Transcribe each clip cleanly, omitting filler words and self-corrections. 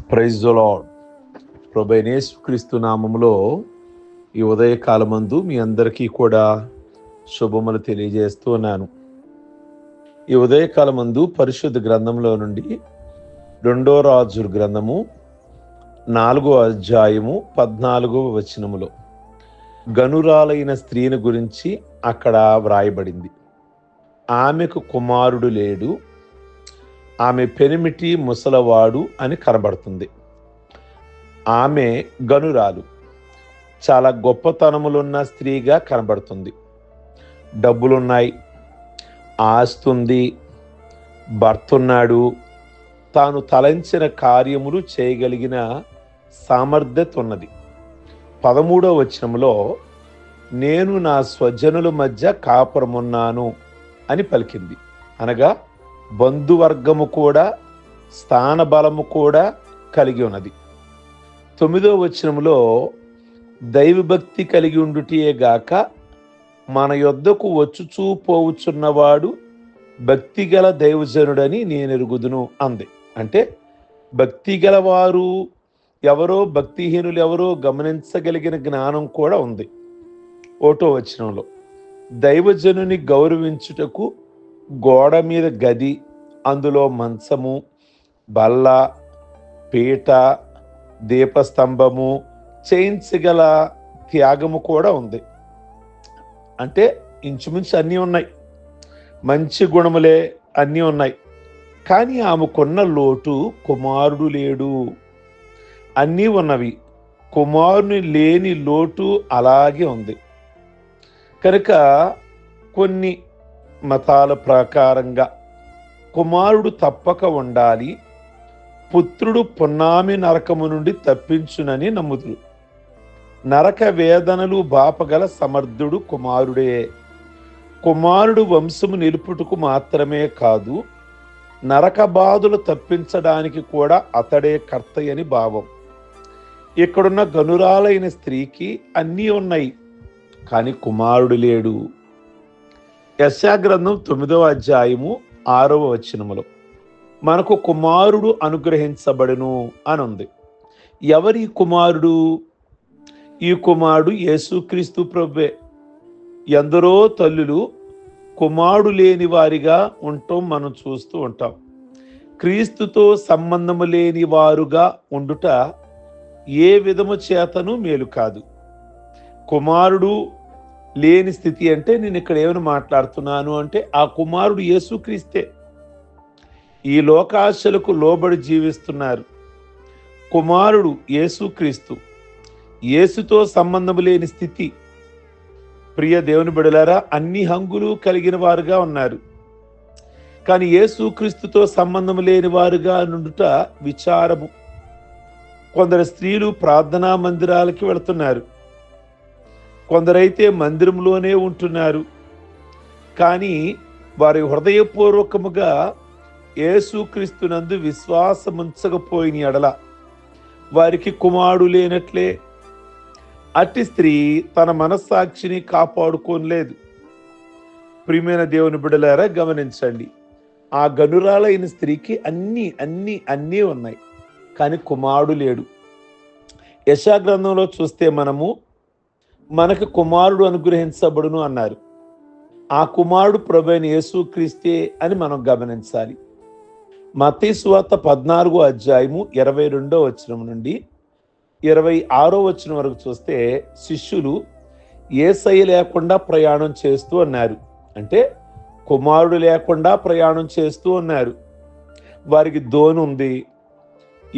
Praise the lord. ప్రభువైన యేసుక్రీస్తు నామములో ఈ ఉదయకాలమందు మీ అందరికీ కూడా శుభములు తెలియజేస్తూ ఉన్నాను. ఈ ఉదయకాలమందు పరిశుద్ధ గ్రంథంలో నుండి 2 రాజుల గ్రంథము 4వ అధ్యాయము 14వ వచనములో గనురాలైన స్త్రీని గురించి అక్కడ వ్రాయబడింది. ఆమెకు కుమారుడు లేడు, ఆమె పెనిమిటి ముసలవాడు అని కనబడుతుంది. ఆమె గనురాలు, చాలా గొప్పతనములున్న స్త్రీగా కనబడుతుంది. డబ్బులున్నాయి, ఆస్తుంది, భర్త ఉన్నాడు, తాను తలంచిన కార్యములు చేయగలిగిన సామర్థ్యత ఉన్నది. 13వ వచనంలో నేను నా స్వజనుల మధ్య కాపురమున్నాను అని పలికింది. అనగా బంధువర్గము కూడా స్థానబలము కూడా కలిగి ఉన్నది. 9వ వచనంలో దైవభక్తి కలిగి ఉండుటే గాక మన యొద్దకు వచ్చుచూ పోవుచున్నవాడు భక్తిగల దైవజనుడని నేను ఎరుగుదును అంది. అంటే భక్తిగల వారు ఎవరో, భక్తిహీనులు ఎవరో గమనించగలిగిన జ్ఞానం కూడా ఉంది. 1వ వచనంలో దైవజనుని గౌరవించుటకు గోడ మీద గది, అందులో మంచము, బల్ల, పీట, దీపస్తంభము చేయించగల త్యాగము కూడా ఉంది. అంటే ఇంచుమించు అన్నీ ఉన్నాయి, మంచి గుణములే అన్నీ ఉన్నాయి. కానీ ఆమెకున్న లోటు కుమారుడు లేడు. అన్నీ ఉన్నవి, కుమారుని లేని లోటు అలాగే ఉంది. కనుక కొన్ని మతాల ప్రకారంగా కుమారుడు తప్పక ఉండాలి, పుత్రుడు పున్నామి నరకము నుండి తప్పించునని నమ్ముదురు. నరక వేదనలు బాపగల సమర్థుడు కుమారుడే. కుమారుడు వంశము నిలుపుటకు మాత్రమే కాదు, నరక బాధలు తప్పించడానికి కూడా అతడే కర్త అని భావం. ఇక్కడున్న గనురాలైన స్త్రీకి అన్నీ ఉన్నాయి, కానీ కుమారుడు లేడు. యెషయా గ్రంథం 9వ అధ్యాయము 6వ వచనములో మనకు కుమారుడు అనుగ్రహించబడును అని ఉంది. ఎవరి కుమారుడు? ఈ కుమారుడు యేసుక్రీస్తు ప్రభువే. ఎందరో తల్లులు కుమారుడు లేని వారిగా ఉండటం మనం చూస్తూ ఉంటాం. క్రీస్తుతో సంబంధము లేని వారుగా ఉండుట ఏ విధము చేతను మేలు కాదు. కుమారుడు లేని స్థితి అంటే నేను ఇక్కడ ఏమని మాట్లాడుతున్నాను అంటే ఆ కుమారుడు యేసుక్రీస్తే. ఈ లోకాశలకు లోబడి జీవిస్తున్నారు. కుమారుడు యేసుక్రీస్తు. యేసుతో సంబంధం లేని స్థితి. ప్రియ దేవుని బిడ్డలారా, అన్ని హంగులు కలిగిన వారుగా ఉన్నారు, కానీ యేసుక్రీస్తుతో సంబంధం లేని వారుగా నుండుట విచారము. కొందరు స్త్రీలు ప్రార్థనా మందిరాలకి వెళుతున్నారు, కొందరైతే మందిరంలోనే ఉంటున్నారు, కానీ వారి హృదయపూర్వకముగా యేసుక్రీస్తునందు విశ్వాసముంచకపోయిన ఎడల వారికి కుమారుడు లేనట్లే. అట్టి స్త్రీ తన మనస్సాక్షిని కాపాడుకోలేదు. ప్రియమైన దేవుని బిడ్డలారా, గమనించండి, ఆ గనురాలైన స్త్రీకి అన్నీ ఉన్నాయి, కానీ కుమారుడు లేడు. యెషయా గ్రంథంలో చూస్తే మనకు కుమారుడు అనుగ్రహించబడును అన్నారు. ఆ కుమారుడు ప్రభువైన యేసుక్రీస్తే అని మనం గమనించాలి. మత్తయి సువార్త 14వ అధ్యాయము 22వ వచనం నుండి 26వ వచనం వరకు చూస్తే శిష్యులు యేసయ్య లేకుండా ప్రయాణం చేస్తూ ఉన్నారు. అంటే కుమారుడు లేకుండా ప్రయాణం చేస్తూ ఉన్నారు. వారికి దోణి ఉంది,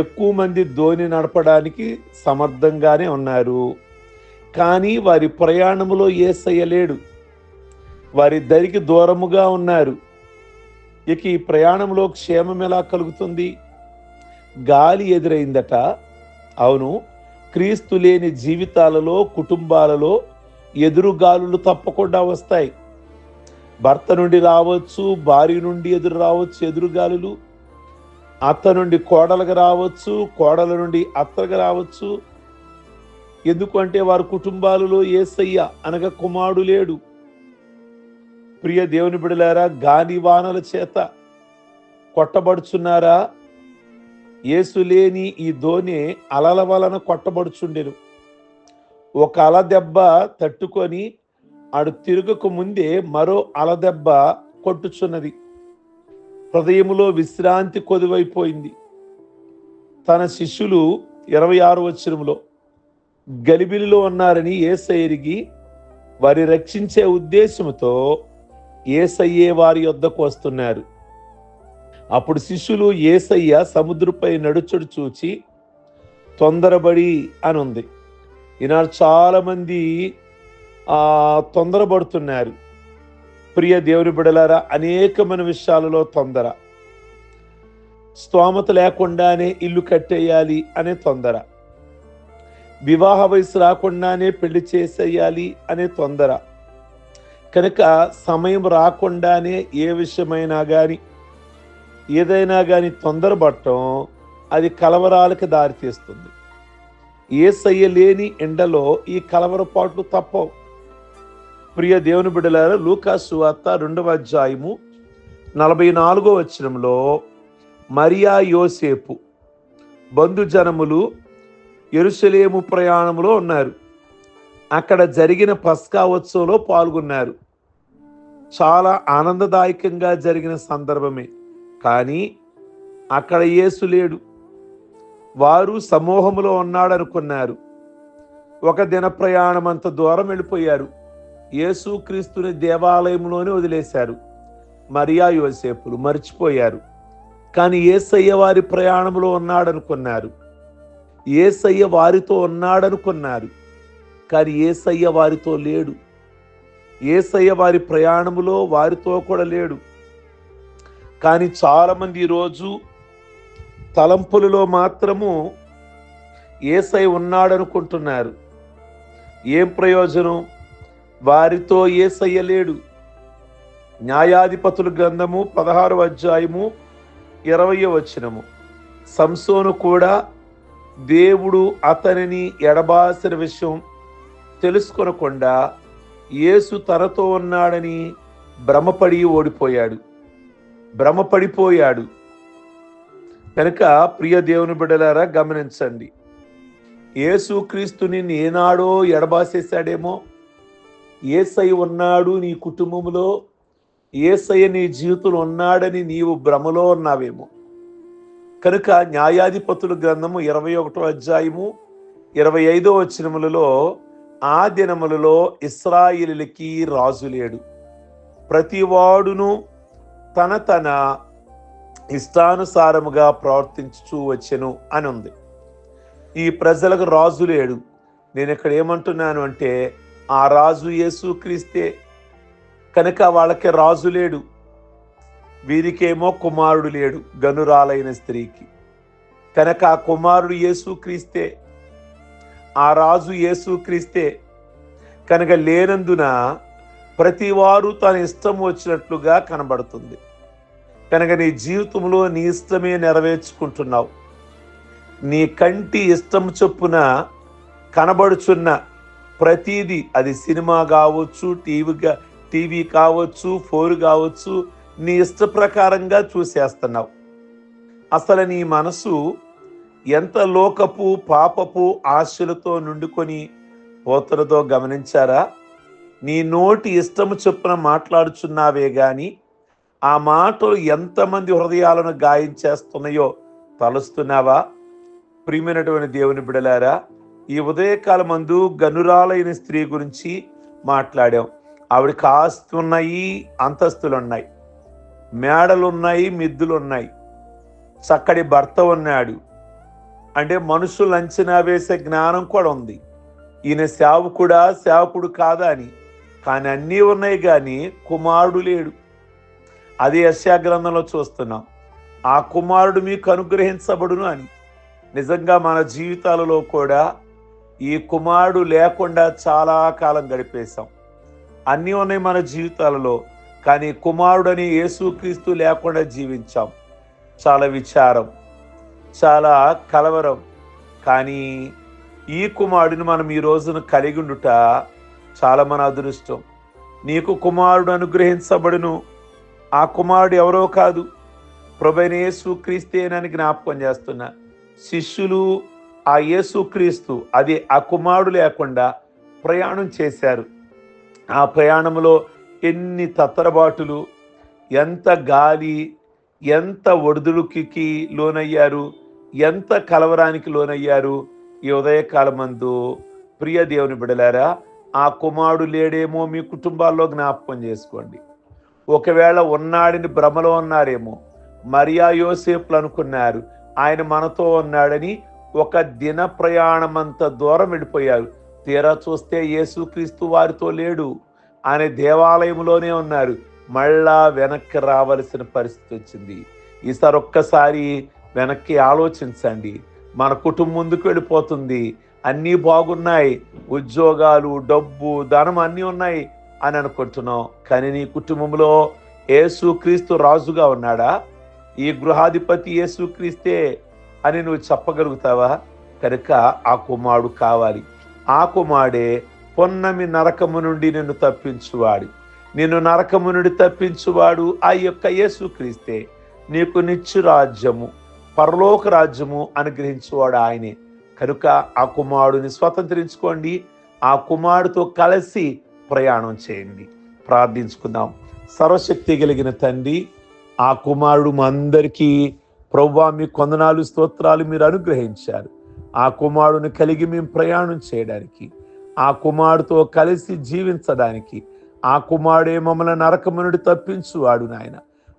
ఎక్కువ మంది దోణి నడపడానికి సమర్థంగానే ఉన్నారు, కానీ వారి ప్రయాణములో యేసయ్య లేడు. వారిద్దరికి దూరముగా ఉన్నారు. ఇక ఈ ప్రయాణంలో క్షేమం ఎలా కలుగుతుంది? గాలి ఎదురైందట. అవును, క్రీస్తు లేని జీవితాలలో, కుటుంబాలలో ఎదురుగాలులు తప్పకుండా వస్తాయి. భర్త నుండి రావచ్చు, భార్య నుండి ఎదురు రావచ్చు ఎదురుగాలులు, అత్త నుండి కోడలుగా రావచ్చు, కోడల నుండి అత్తగా రావచ్చు. ఎందుకంటే వారి కుటుంబాలలో యేసయ్య అనగా కుమారుడు లేడు. ప్రియ దేవుని బిడ్డలారా, గాలి వానల చేత కొట్టబడుచున్నారా? యేసు లేని ఈ దోణి అలల వలన కొట్టబడుచుండెను. ఒక అలదెబ్బ తట్టుకొని ఆడు తిరుగుకు ముందే మరో అలదెబ్బ కొట్టుచున్నది. హృదయములో విశ్రాంతి కొదువైపోయింది. తన శిష్యులు 26వ వచనములో గలిబిలిలో ఉన్నారని యేసయ్య ఎరిగి వారి రక్షించే ఉద్దేశంతో యేసయ్యే వారి యొద్దకు వస్తున్నారు. అప్పుడు శిష్యులు యేసయ్య సముద్రపై నడుచుడు చూచి తొందరబడి అని ఉంది. ఈనాడు చాలా మంది తొందరపడుతున్నారు. ప్రియ దేవుని బిడ్డలారా, అనేకమైన విషయాలలో తొందర. స్తోమత లేకుండానే ఇల్లు కట్టేయాలి అనే తొందర, వివాహ వయసు రాకుండానే పెళ్లి చేసేయాలి అనే తొందర. కనుక సమయం రాకుండానే ఏ విషయమైనా కానీ ఏదైనా కానీ తొందరపడటం అది కలవరాలకు దారితీస్తుంది. యేసయ్య లేని ఎండలో ఈ కలవరపాట్లు తప్పవు. ప్రియ దేవుని బిడ్డలారా, లూకా సువార్త 2వ అధ్యాయము 44వ వచనంలో మరియా యోసేపు బంధుజనములు యెరూషలేము ప్రయాణములో ఉన్నారు. అక్కడ జరిగిన పస్కా ఉత్సవంలో పాల్గొన్నారు. చాలా ఆనందదాయకంగా జరిగిన సందర్భమే. కానీ అక్కడ యేసు లేడు. వారు సమూహములో ఉన్నాడనుకున్నారు. ఒక దిన ప్రయాణం అంత దూరం వెళ్ళిపోయారు. యేసు క్రీస్తుని దేవాలయంలోనే వదిలేశారు. మరియా యోసేపులు మర్చిపోయారు. కానీ యేసయ్య వారి ప్రయాణంలో ఉన్నాడనుకున్నారు. యేసయ్య వారితో ఉన్నాడనుకున్నారు. కానీ యేసయ్య వారితో లేడు. యేసయ్య వారి ప్రయాణములో వారితో కూడా లేడు. కానీ చాలామంది ఈరోజు తలంపులలో మాత్రము యేసయ్య ఉన్నాడనుకుంటున్నారు. ఏం ప్రయోజనం? వారితో యేసయ్య లేడు. న్యాయాధిపతుల గ్రంథము 16వ అధ్యాయము 20వ వచనము, సంసోను కూడా దేవుడు అతనిని ఎడబాసిన విషయం తెలుసుకొనకుండా యేసు తనతో ఉన్నాడని భ్రమపడిపోయాడు. కనుక ప్రియ దేవుని బిడ్డలారా, గమనించండి. యేసు క్రీస్తుని ఏనాడో ఎడబాసేశాడేమో. యేసయ్య ఉన్నాడు నీ కుటుంబంలో, యేసయ్య నీ జీవితంలో ఉన్నాడని నీవు భ్రమలో ఉన్నావేమో. కనుక న్యాయాధిపతుల గ్రంథము 21వ అధ్యాయము 25వ వచనములలో, ఆ దినములలో ఇశ్రాయేలులకి రాజు లేడు, ప్రతివాడును తన ఇష్టానుసారముగా ప్రవర్తించుచూ వచ్చెను అని ఉంది. ఈ ప్రజలకు రాజు లేడు. నేను ఇక్కడ ఏమంటున్నాను అంటే, ఆ రాజు యేసు క్రీస్తే. కనుక వాళ్ళకి రాజు లేడు. వీరికేమో కుమారుడు లేడు, గనురాలైన స్త్రీకి. కనుక ఆ కుమారుడు యేసు క్రీస్తే, ఆ రాజు యేసు క్రీస్తే. కనుక లేనందున ప్రతివారు తన ఇష్టం వచ్చినట్లుగా కనబడుతుంది. కనుక నీ జీవితంలో నీ ఇష్టమే నెరవేర్చుకుంటున్నావు. నీ కంటి ఇష్టం చొప్పున కనబడుచున్న ప్రతిదీ, అది సినిమా కావచ్చు, టీవీ కావచ్చు, ఫోన్ కావచ్చు, నీ ఇష్ట ప్రకారంగా చూసేస్తున్నావు. అసలు నీ మనసు ఎంత లోకపు పాపపు ఆశలతో నిండుకొని పోతున్నదో గమనించారా? నీ నోటి ఇష్టము చొప్పున మాట్లాడుచున్నావే గాని ఆ మాటలు ఎంతమంది హృదయాలను గాయం చేస్తున్నాయో తలుస్తున్నావా? ప్రియమైనటువంటి దేవుని బిడలారా, ఈ ఉదయకాలమందు గనురాలైన స్త్రీ గురించి మాట్లాడాం. ఆవిడకి ఆస్తి ఉన్నాయి, అంతస్తులు ఉన్నాయి, మేడలున్నాయి, మిద్దులున్నాయి, చక్కటి భర్త ఉన్నాడు. అంటే మనుషులు అంచనా వేసే జ్ఞానం కూడా ఉంది. ఈయన సేవకుడు కాదా అని. కానీ అన్నీ ఉన్నాయి, కానీ కుమారుడు లేడు. అదే యెషయా గ్రంథంలో చూస్తున్నాం, ఆ కుమారుడు మీకు అనుగ్రహించబడును అని. నిజంగా మన జీవితాలలో కూడా ఈ కుమారుడు లేకుండా చాలా కాలం గడిపేశాం. అన్నీ ఉన్నాయి మన జీవితాలలో, కానీ కుమారుడని యేసుక్రీస్తు లేకుండా జీవించాం. చాలా విచారం, చాలా కలవరం. కానీ ఈ కుమారుడిని మనం ఈ రోజున కలిగి ఉండుట చాలా మన అదృష్టం. నీకు కుమారుడు అనుగ్రహించబడును. ఆ కుమారుడు ఎవరో కాదు, ప్రభువైన యేసుక్రీస్తేనని జ్ఞాపకం చేస్తున్నా. శిష్యులు ఆ యేసుక్రీస్తు అది ఆ కుమారుడు లేకుండా ప్రయాణం చేశారు. ఆ ప్రయాణంలో ఎన్ని తత్తరబాటులు, ఎంత గాలి, ఎంత ఒడిదుడుకుకి లోనయ్యారు, ఎంత కలవరానికి లోనయ్యారు. ఈ ఉదయకాలమందు ప్రియ దేవుని బిడలారా, ఆ కుమారుడు లేడేమో మీ కుటుంబాల్లో జ్ఞాపకం చేసుకోండి. ఒకవేళ ఉన్నాడని భ్రమలో ఉన్నారేమో. మరియా యోసేపులు అనుకున్నారు ఆయన మనతో ఉన్నాడని. ఒక దిన ప్రయాణమంత దూరం వెళ్ళిపోయారు. తీరా చూస్తే యేసుక్రీస్తు వారితో లేడు. ఆయన దేవాలయంలోనే ఉన్నారు. మళ్ళా వెనక్కి రావలసిన పరిస్థితి వచ్చింది. ఈసారి ఒక్కసారి వెనక్కి ఆలోచించండి. మన కుటుంబం ముందుకు వెళ్ళిపోతుంది. అన్నీ బాగున్నాయి, ఉద్యోగాలు, డబ్బు, ధనం అన్నీ ఉన్నాయి అని అనుకుంటున్నావు. కానీ నీ కుటుంబంలో యేసుక్రీస్తు రాజుగా ఉన్నాడా? ఈ గృహాధిపతి యేసుక్రీస్తే అని నువ్వు చెప్పగలుగుతావా? కనుక ఆ కుమారుడు కావాలి. ఆ కుమారుడే పొన్నమి నరకము నుండి నిన్ను తప్పించువాడు. నిన్ను నరకము నుండి తప్పించువాడు ఆ యొక్క యేసుక్రీస్తే. నీకు నిత్య రాజ్యము, పరలోక రాజ్యము అనుగ్రహించువాడు ఆయనే. కనుక ఆ కుమారుడిని స్వతంత్రించుకోండి. ఆ కుమారుడితో కలిసి ప్రయాణం చేయండి. ప్రార్థించుకుందాం. సర్వశక్తి కలిగిన తండ్రి, ఆ కుమారుడు మా అందరికీ ప్రభువా మీ కొందనాలు, స్తోత్రాలు మీరు అనుగ్రహించారు. ఆ కుమారుడిని కలిగి మేము ప్రయాణం చేయడానికి, ఆ కుమారుడితో కలిసి జీవించడానికి, ఆ కుమారుడే మమ్మల్ని నరకము నుండి తప్పించువాడు నాయన.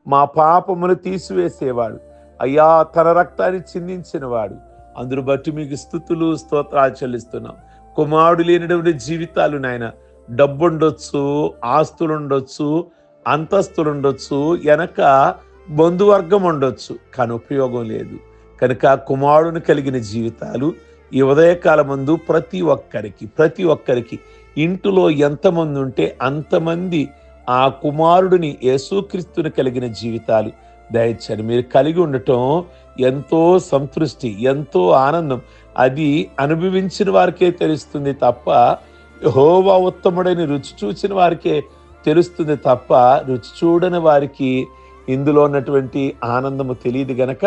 మా పాపములు తీసివేసేవాడు అయ్యా, తన రక్తాన్ని చిందించిన వాడు. అందును బట్టి మీకు స్తుతులు, స్తోత్రాలు చెల్లిస్తున్నాం. కుమారుడు లేనిటువంటి జీవితాలు నాయన, డబ్బు ఉండొచ్చు, ఆస్తులు ఉండొచ్చు, అంతస్తులు ఉండొచ్చు, వెనక బంధువర్గం ఉండొచ్చు, కానీ ఉపయోగం లేదు. కనుక కుమారుని కలిగిన జీవితాలు ఈ ఉదయకాలమందు ప్రతి ఒక్కరికి ఇంటిలో ఎంతమంది ఉంటే అంతమంది ఆ కుమారుడిని యేసుక్రీస్తుని కలిగిన జీవితాలు దయచేయండి. మీరు కలిగి ఉండటం ఎంతో సంతృష్టి, ఎంతో ఆనందం. అది అనుభవించిన వారికే తెలుస్తుంది తప్ప, యెహోవా ఉత్తముడని రుచి చూచిన వారికే తెలుస్తుంది తప్ప, రుచి చూడని వారికి ఇందులో ఉన్నటువంటి ఆనందము తెలియదు. గనక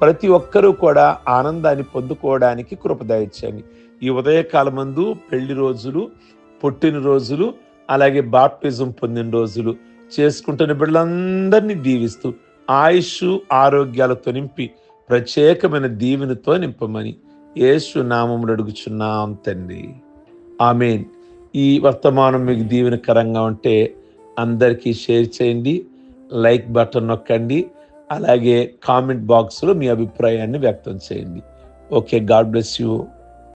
ప్రతి ఒక్కరూ కూడా ఆనందాన్ని పొందుకోవడానికి కృప దయచేయండి. ఈ ఉదయకాలమందు పెళ్లి రోజులు, పుట్టినరోజులు, అలాగే బాప్టిజం పొందిన రోజులు చేసుకుంటున్న బిడ్డలందరినీ దీవిస్తూ ఆయుష్ ఆరోగ్యాలతో నింపి ప్రత్యేకమైన దీవెనతో నింపమని యేసు నామములో అడుగుచున్నాం తండ్రి. ఆమేన్. ఈ వర్తమానం మీకు దీవెనకరంగా ఉంటే అందరికీ షేర్ చేయండి, లైక్ బటన్ నొక్కండి, అలాగే కామెంట్ బాక్స్లో మీ అభిప్రాయాన్ని వ్యక్తం చేయండి. Okay, God bless you.